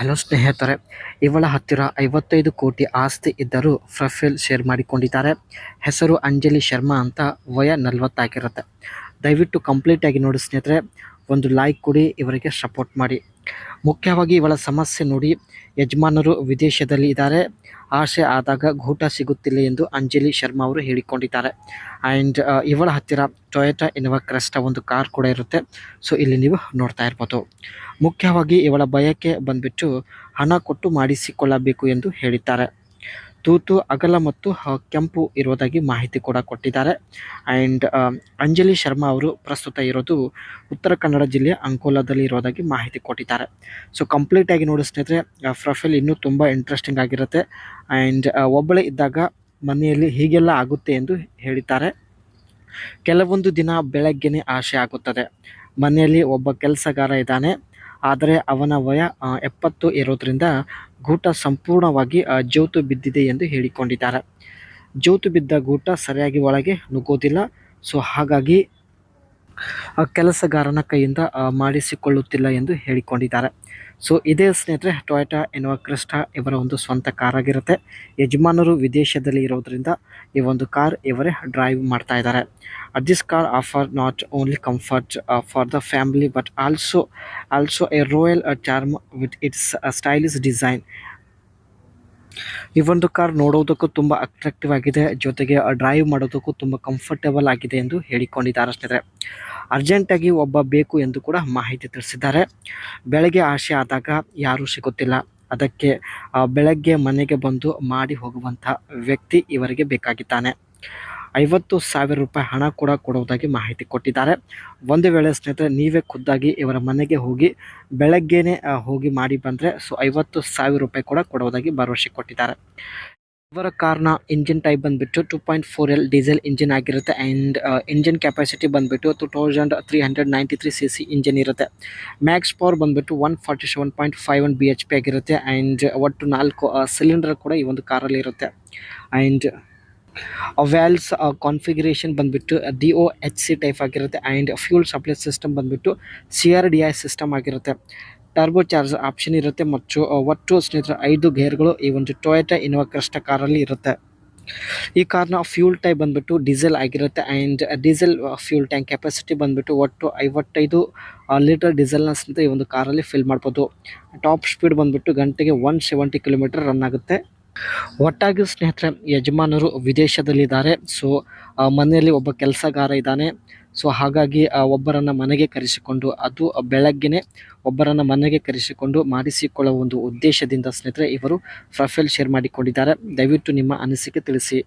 Hello ಸ್ನೇಹಿತರೆ, ಇವಳ ಹತ್ತಿರ 55 ಕೋಟಿ ಆಸ್ತಿ ಇದ್ದರೂ ಪ್ರೊಫೈಲ್ ಶೇರ್ ಮಾಡಿಕೊಂಡಿದ್ದಾರೆ. ಹೆಸರು ಅಂಜಲಿ ಶರ್ಮಾ ಅಂತ, ವಯ 40 ಆಗಿರುತ್ತೆ. ದಯವಿಟ್ಟು ಕಂಪ್ಲೀಟ್ ಆಗಿ ನೋಡಿ ಸ್ನೇಹಿತರೆ, ಒಂದು ಲೈಕ್ ಕೊಡಿ, ಇವರಿಗೆ ಸಪೋರ್ಟ್ ಮಾಡಿ. ಮುಖ್ಯವಾಗಿ ಇವಳ ಸಮಸ್ಯೆ ನೋಡಿ, ಯಜಮಾನರು ವಿದೇಶದಲ್ಲಿ ಇದ್ದಾರೆ, ಆಸೆ ಆದಾಗ ಗೂಟ ಸಿಗುತ್ತಿಲ್ಲ ಎಂದು ಅಂಜಲಿ ಶರ್ಮಾ ಅವರು ಹೇಳಿಕೊಂಡಿದ್ದಾರೆ. ಆ್ಯಂಡ್ ಇವಳ ಹತ್ತಿರ ಟೊಯೋಟಾ ಇನೋವಾ ಕ್ರೆಸ್ಟಾ ಒಂದು ಕಾರ್ ಕೂಡ ಇರುತ್ತೆ. ಸೊ ಇಲ್ಲಿ ನೀವು ನೋಡ್ತಾ ಇರ್ಬೋದು. ಮುಖ್ಯವಾಗಿ ಇವಳ ಬಯಕೆ ಬಂದ್ಬಿಟ್ಟು ಹಣ ಕೊಟ್ಟು ಮಾಡಿಸಿಕೊಳ್ಳಬೇಕು ಎಂದು ಹೇಳಿದ್ದಾರೆ. ತೂತು ಅಗಲ ಮತ್ತು ಕೆಂಪು ಇರುವುದಾಗಿ ಮಾಹಿತಿ ಕೂಡ ಕೊಟ್ಟಿದ್ದಾರೆ. ಆ್ಯಂಡ್ ಅಂಜಲಿ ಶರ್ಮಾ ಅವರು ಪ್ರಸ್ತುತ ಇರೋದು ಉತ್ತರ ಕನ್ನಡ ಜಿಲ್ಲೆಯ ಅಂಕೋಲಾದಲ್ಲಿ ಇರೋದಾಗಿ ಮಾಹಿತಿ ಕೊಟ್ಟಿದ್ದಾರೆ. ಸೊ ಕಂಪ್ಲೀಟಾಗಿ ನೋಡಿ ಸ್ನೇಹಿತರೆ, ಪ್ರೊಫೈಲ್ ಇನ್ನೂ ತುಂಬ ಇಂಟ್ರೆಸ್ಟಿಂಗ್ ಆಗಿರುತ್ತೆ. ಆ್ಯಂಡ್ ಒಬ್ಬಳೇ ಇದ್ದಾಗ ಮನೆಯಲ್ಲಿ ಹೀಗೆಲ್ಲ ಆಗುತ್ತೆ ಎಂದು ಹೇಳಿದ್ದಾರೆ. ಕೆಲವೊಂದು ದಿನ ಬೆಳಗ್ಗೆನೇ ಆಸೆ ಆಗುತ್ತದೆ. ಮನೆಯಲ್ಲಿ ಒಬ್ಬ ಕೆಲಸಗಾರ ಇದ್ದಾನೆ, ಆದರೆ ಅವನ ವಯ 70 ಇರೋದ್ರಿಂದ ಗೂಟ ಸಂಪೂರ್ಣವಾಗಿ ಜೋತು ಬಿದ್ದಿದೆ ಎಂದು ಹೇಳಿಕೊಂಡಿದ್ದಾರೆ. ಜೋತು ಬಿದ್ದ ಗೂಟ ಸರಿಯಾಗಿ ಒಳಗೆ ನುಗ್ಗೋದಿಲ್ಲ. ಸೊ ಹಾಗಾಗಿ ಕೆಲಸಗಾರನ ಕೈಯಿಂದ ಮಾಡಿಸಿಕೊಳ್ಳುತ್ತಿಲ್ಲ ಎಂದು ಹೇಳಿಕೊಂಡಿದ್ದಾರೆ. ಸೊ ಇದೇ ಸ್ನೇಹಿತರೆ, ಟೊಯೋಟಾ ಇನೋವಾ ಕ್ರಿಸ್ಟಾ ಇವರ ಒಂದು ಸ್ವಂತ ಕಾರ್ ಆಗಿರುತ್ತೆ. ಯಜಮಾನರು ವಿದೇಶದಲ್ಲಿ ಇರೋದ್ರಿಂದ ಈ ಒಂದು ಕಾರ್ ಇವರೇ ಡ್ರೈವ್ ಮಾಡ್ತಾ ಇದ್ದಾರೆ. This car offer not only comfort for the family but also A royal charm with its stylish design. ಈ ಒಂದು ಕಾರ್ ನೋಡೋದಕ್ಕೂ ತುಂಬ ಅಟ್ರಾಕ್ಟಿವ್ ಆಗಿದೆ, ಜೊತೆಗೆ ಡ್ರೈವ್ ಮಾಡೋದಕ್ಕೂ ತುಂಬ ಕಂಫರ್ಟೇಬಲ್ ಆಗಿದೆ ಎಂದು ಹೇಳಿಕೊಂಡಿದ್ದಾರೆ ಸ್ನೇಹಿತರೆ. ಅರ್ಜೆಂಟಾಗಿ ಒಬ್ಬ ಬೇಕು ಎಂದು ಕೂಡ ಮಾಹಿತಿ ತಿಳಿಸಿದ್ದಾರೆ. ಬೆಳಗ್ಗೆ ಆಸೆ ಆದಾಗ ಯಾರೂ ಸಿಗುತ್ತಿಲ್ಲ, ಅದಕ್ಕೆ ಬೆಳಗ್ಗೆ ಮನೆಗೆ ಬಂದು ಮಾಡಿ ಹೋಗುವಂಥ ವ್ಯಕ್ತಿ ಇವರಿಗೆ ಬೇಕಾಗಿದ್ದಾನೆ. 50,000 ರೂಪಾಯಿ ಹಣ ಕೂಡ ಕೊಡುವುದಾಗಿ ಮಾಹಿತಿ ಕೊಟ್ಟಿದ್ದಾರೆ. ಒಂದು ವೇಳೆ ಸ್ನೇಹಿತರೆ ನೀವೇ ಖುದ್ದಾಗಿ ಇವರ ಮನೆಗೆ ಹೋಗಿ ಬೆಳಗ್ಗೆನೇ ಹೋಗಿ ಮಾಡಿ ಬಂದರೆ ಸೊ 50,000 ರೂಪಾಯಿ ಕೂಡ ಕೊಡುವುದಾಗಿ ಭರವಸೆ ಕೊಟ್ಟಿದ್ದಾರೆ. ಇವರ ಕಾರ್ನ ಇಂಜಿನ್ ಟೈಪ್ ಬಂದುಬಿಟ್ಟು 2.4L ಡೀಸೆಲ್ ಇಂಜಿನ್ ಆಗಿರುತ್ತೆ. ಆ್ಯಂಡ್ ಇಂಜಿನ್ ಕೆಪಾಸಿಟಿ ಬಂದುಬಿಟ್ಟು 2393 cc ಇಂಜಿನ್ ಇರುತ್ತೆ. ಮ್ಯಾಕ್ಸ್ ಪವರ್ ಬಂದುಬಿಟ್ಟು 147.51 BHP ಆಗಿರುತ್ತೆ. ಆ್ಯಂಡ್ ಒಟ್ಟು 4 ಸಿಲಿಂಡರ್ ಕೂಡ ಈ ಒಂದು ಕಾರಲ್ಲಿ ಇರುತ್ತೆ. ಆ್ಯಂಡ್ ವ್ಯಾಲ್ಸ್ ಕಾನ್ಫಿಗರೇಷನ್ ಬಂದುಬಿಟ್ಟು DOHC ಟೈಪ್ ಆಗಿರುತ್ತೆ. ಆ್ಯಂಡ್ ಫ್ಯೂಲ್ ಸಪ್ಲೈ ಸಿಸ್ಟಮ್ ಬಂದುಬಿಟ್ಟು CRDI ಸಿಸ್ಟಮ್ ಆಗಿರುತ್ತೆ. ಟರ್ಬೋ ಚಾರ್ಜ್ ಆಪ್ಷನ್ ಇರುತ್ತೆ ಮತ್ತು ಒಟ್ಟು ಸ್ನೇಹಿತರೆ 5 ಗೇರ್ಗಳು ಈ ಒಂದು ಟೊಯೋಟಾ ಇನೋವಾ ಕ್ರಿಸ್ಟಾ ಕಾರಲ್ಲಿ ಇರುತ್ತೆ. ಈ ಕಾರ್ನ ಫ್ಯೂಲ್ ಟೈಪ್ ಬಂದುಬಿಟ್ಟು ಡೀಸೆಲ್ ಆಗಿರುತ್ತೆ. And diesel fuel tank capacity ಬಂದುಬಿಟ್ಟು ಒಟ್ಟು 55 ಲೀಟರ್ ಡೀಸೆಲ್ನ ಸ್ನೇಹಿತರೆ ಈ ಒಂದು ಕಾರಲ್ಲಿ ಫಿಲ್ ಮಾಡ್ಬೋದು. ಟಾಪ್ ಸ್ಪೀಡ್ ಬಂದುಬಿಟ್ಟು ಗಂಟೆಗೆ 170 ಕಿಲೋಮೀಟರ್ ರನ್ ಆಗುತ್ತೆ. ಒಟ್ಟಾಗಿ ಸ್ನೇಹಿತರೆ, ಯಜಮಾನರು ವಿದೇಶದಲ್ಲಿದ್ದಾರೆ. ಸೊ ಮನೆಯಲ್ಲಿ ಒಬ್ಬ ಕೆಲಸಗಾರ ಇದ್ದಾನೆ. ಸೊ ಹಾಗಾಗಿ ಒಬ್ಬರನ್ನು ಮನೆಗೆ ಕರೆಸಿಕೊಂಡು, ಅದು ಬೆಳಗ್ಗೆನೇ ಒಬ್ಬರನ್ನು ಮನೆಗೆ ಕರೆಸಿಕೊಂಡು ಮಾಡಿಸಿಕೊಳ್ಳುವ ಒಂದು ಉದ್ದೇಶದಿಂದ ಸ್ನೇಹಿತರೆ ಇವರು ಪ್ರೊಫೈಲ್ ಶೇರ್ ಮಾಡಿಕೊಂಡಿದ್ದಾರೆ. ದಯವಿಟ್ಟು ನಿಮ್ಮ ಅನಿಸಿಕೆ ತಿಳಿಸಿ.